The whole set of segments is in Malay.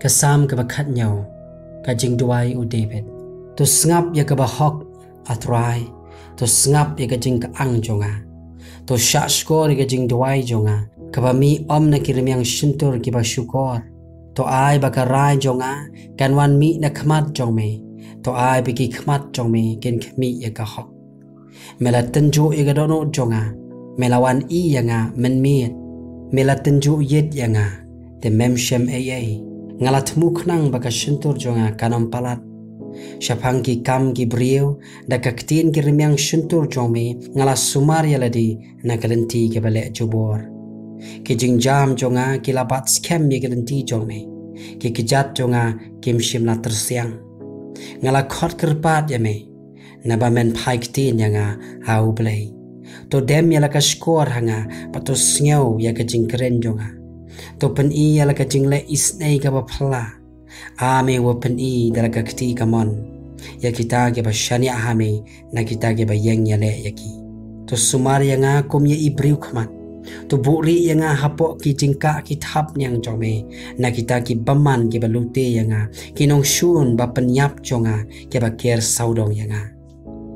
Kesam ke bakat nyau ka jing duai u David. Tu sngap ya ke bahok atrai. Tu sngap ya ke jing ke ang jonga. Tu syak skor ya ke jing duai jonga. Kabami om na kirim yang shintur ki ba syukor. To ai bakarai jonga kan wan mi na khmat jong me. To ai biki khmat jong me ken khmi ya ka hok. Mela tenju ya ka dono jonga. Melawan i ya nga men miet. Mela tenju yet ya nga. Te mem shem AA. Ngalat muknang baka shintur jonga kanam palat. Syapang ki kam ki brieu da kaktin ki remyang shintur jome ngala sumar ya ladi na kalenti ke balek jubor. Ki jingjam jonga ki labat scam ya kalenti jome. Ki kijat jonga kim shim na tersiang. Ngala khot kerpat ya me. Na ba men pai ktin ya nga hau blay. To dem ya laka skor hanga pato sngau ya ka jingkeren jonga. To pen i ya laka jingle isnei ka ba phala. Ame wa pen i dalaka kti kamon. Ya kita ke ba shania hame na kita ke ba yeng ya le yaki. To sumar ya nga kum ya ibriu khamat. To buri ya nga hapok ki jingka ki thap nyang jome na kita ki baman ke ba lute ya nga kinong shun ba penyap jonga ke ba ker saudong ya nga.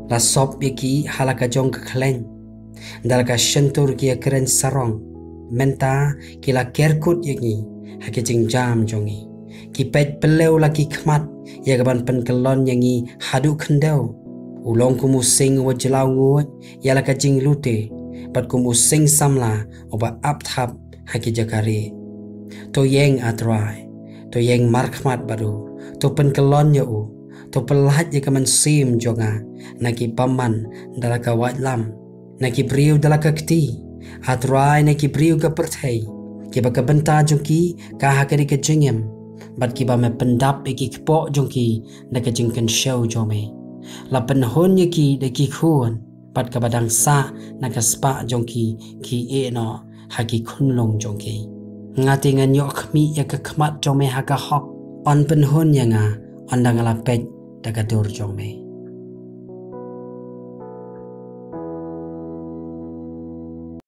La sop ya ki halaka jong ka khleng. Dalaka shentur ki ya keren sarong. Menta kila kerkut yangi hake jingjam jongi ki pet peleu lagi khmat ya gaban pen kelon yangi hadu khendau ulong ku musing wa jelau ngut ya laka jing lute pat ku musing samla oba ap thap hake jakari to yeng atrai to yeng mar khmat baru to pen kelon ya u to pelat ya kaman sim jonga naki paman dalaka watlam naki briu dalaka kti Atrai na ki priu ka perthai ki ba ka benta jongki ka hakari ka jingem bat ki ba me pendap ki kpo jongki na ka jingkan show jome la penhon ye ki de ki khun bat ka badang sa na ka spa jongki ki e no haki khunlong jongki ngati ngan yo khmi ya ka khmat jome ha ka hok on penhon ya nga on dangala pet da ka dur jome